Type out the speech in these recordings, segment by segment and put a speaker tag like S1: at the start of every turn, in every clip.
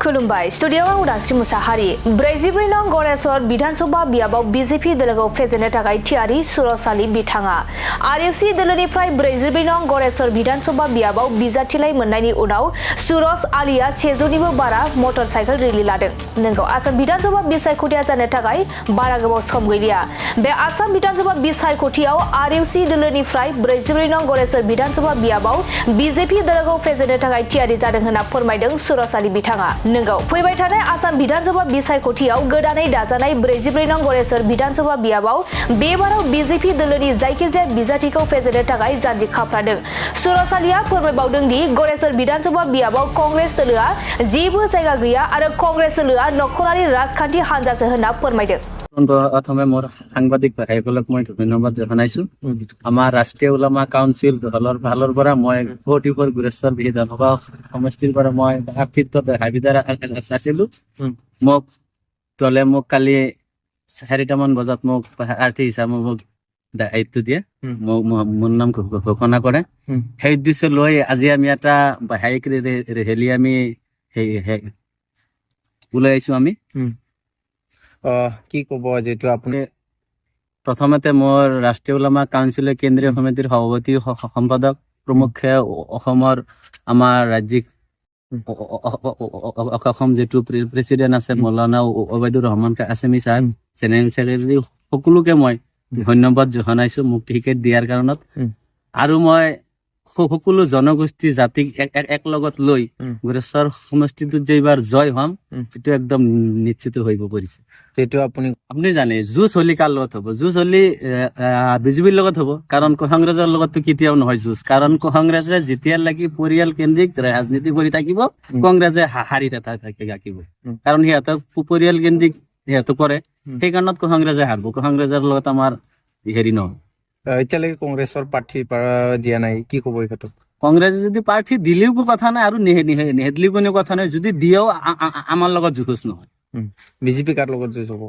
S1: खुलुमबाय स्टुडियोआव उदांस्रि मुसाहारि 44 नं गरेसर विधानसभा बियाबाव बीजेपी दोलोखौ फेजेननो थाखाय थियारि सुरसालि बिथाङा आरएसि दोलोनिफ्राय 44 नं गरेसर विधानसभा बियाबाव बिजाथिलाय मोननायनि उनाव सुरस आलिया 100 निबो बारा मटर साइकेल रेलि लादों। नोंगौ आसाम विधानसभा बिसायख'थिया जानो थाखाय बारा गोबाव सम गैलिया। बे आसाम विधानसभा बिसायख'थियाव आरएसि दोलोनिफ्राय 44 नं गरेसर विधानसभा बियाबाव बीजेपी दोलोखौ फेजेननो थाखाय थियारि जादों होनना फोरमायदों सुरसालि बिथाङा। नोंगौ फैबाय थानाय आसाम विधानसभा बिसायख'थियाव गोदानै दाजानाय 44 नं गरेसर विधानसभा बियाबाव बेबाराव बीजेपी दोलोनि जायखिजाया बिजाथिखौ फेजेननो थाखाय जानजि खाफ्रादों। सुरसालिया फोरमायबावदों दि गरेसर विधानसभा बियाबाव कंग्रेस दोलोआ जेबो जायगा गैया आरो कंग्रेस दोलोआ नखरारि राजखान्थि हानजासो होनना फोरमायदों।
S2: प्रथमे मोर সাংবাদিক ভাইসকলক মই ধন্যবাদ জনাইছো। আমাৰ ৰাষ্ট্ৰীয় ওলামা কাউন্সিল দলৰ ফালৰ পৰা মই 44 গুৰেশ্বৰ বিধানসভা সমষ্টিৰ পৰা মই প্ৰাৰ্থিত্ব দেখাবিদাৰ আছিলো। মোক দলে মোক কালি 4টামান বজাত মোক প্ৰাৰ্থী হিচাপে মোক দায়িত্ব দিয়ে মোৰ নাম ঘোষণা কৰে। সেই উদ্দেশ্য লৈ আজি আমি এটা বাহিক ৰেলী আমি ওলাই আহিছো। আমি
S3: কি ক'ব যেটো আপুনি
S2: প্ৰথমতে মোৰ ৰাষ্ট্ৰীয় ওলামা কাউন্সিলৰ কেন্দ্ৰীয় সমিতিৰ সভাপতি সম্পাদক প্ৰমুখ্যে অসমৰ আমাৰ ৰাজ্যিক অসম যেটো প্ৰেচিডেণ্ট আছে মৌলানা ওবায়দুৰ ৰহমান কাছেমি সাহেব জেনেৰেল ছেক্ৰেটাৰী সকলোকে মই ধন্যবাদ জনাইছো মোক টিকেট দিয়াৰ কাৰণত। আৰু মই সকলো জনগোষ্ঠী জাতিক এক লগত লৈ গুৰেশ্বৰ সমষ্টিটোত যে এইবাৰ জয় হ'ম এইটো একদম নিশ্চিত হৈ পৰিছে।
S3: যেটো আপুনি
S2: জানে যুঁজ হলি কাৰ লগত হ'ব? যুঁজ হলি বিজেপিৰ লগত হ'ব, কাৰণ কংগ্ৰেছৰ লগততো কেতিয়াও নহয় যুঁজ। কাৰণ কংগ্ৰেছে যেতিয়ালৈকে পৰিয়াল কেন্দ্ৰিক ৰাজনীতি কৰি থাকিব কংগ্ৰেছে হাৰি থাকিব, কাৰণ সিহঁতক পৰিয়াল কেন্দ্ৰিক সিহঁতে কৰে, সেইকাৰণত কংগ্ৰেছে হাৰিব। কংগ্ৰেছৰ লগত আমাৰ হেৰি নহয়।
S3: এতিয়ালৈকে কংগ্ৰেছৰ প্ৰাৰ্থী দিয়া নাই, কি ক'ব এই ক্ষেত্ৰত?
S2: কংগ্ৰেছে যদি প্ৰাৰ্থী দিলেও কথা নাই আৰু নেদিলেও কোনো কথা নাই, যদি দিয়েও আমাৰ লগত যুঁজ নহয়।
S3: বিজেপি কাৰ লগত যুঁজ হ'ব?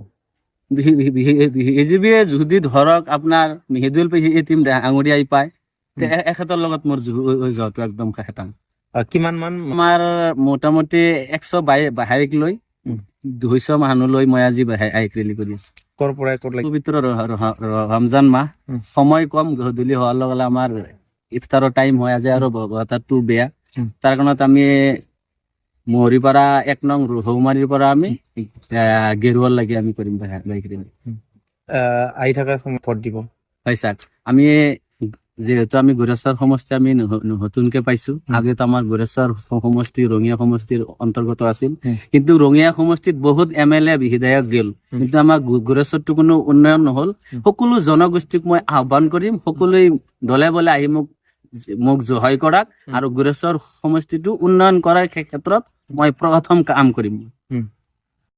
S2: বিজেপিয়ে যদি ধৰক আপোনাৰ মিহিদুল টিম আঙুৰিয়াই পায় এখেতৰ লগত মোৰ যোৱাটো একদম খাটাং।
S3: কিমান মান?
S2: আমাৰ মোটামুটি 122 লৈ 200 মানুহ লৈ মই আজি বাইক ৰেলী কৰি আছো।
S3: কৰ পৰা ক'ত লাগে?
S2: পবিত্ৰ ৰমজান মাহ, সময় কম, গধূলি হোৱাৰ লগে লগে আমাৰ ইফতাৰৰ টাইম হয় আজি আৰু বতৰটো বেয়া, তাৰ কাৰণত আমি মহৰীপাৰা 1 নং ৰৌমাৰীৰ পৰা আমি গেৰুৱাল লাগি আমি কৰিম বাইক ৰেলী।
S3: আহি থকাৰ সময়ত ভোট দিব?
S2: হয় ছাৰ, আমি যেহেতু আমি গুৰেশ্বৰ সমষ্টি আমি নতুনকে পাইছো, আগেতো আমাৰ গুৰেশ্বৰ সমষ্টি ৰঙিয়া সমষ্টিৰ অন্তৰ্গত আছিল, কিন্তু ৰঙিয়া সমষ্টিত বহুত MLA বিধায়ক গেল, কিন্তু আমাৰ গুৰেশ্বৰটো কোনো উন্নয়ন নহল। সকলো জনগোষ্ঠীক মই আহ্বান কৰিম সকলোৱে দলে বলে আহি মোক সহায় কৰক আৰু গুৰেশ্বৰ সমষ্টিটো উন্নয়ন কৰাৰ ক্ষেত্ৰত মই প্ৰথম কাম কৰিম।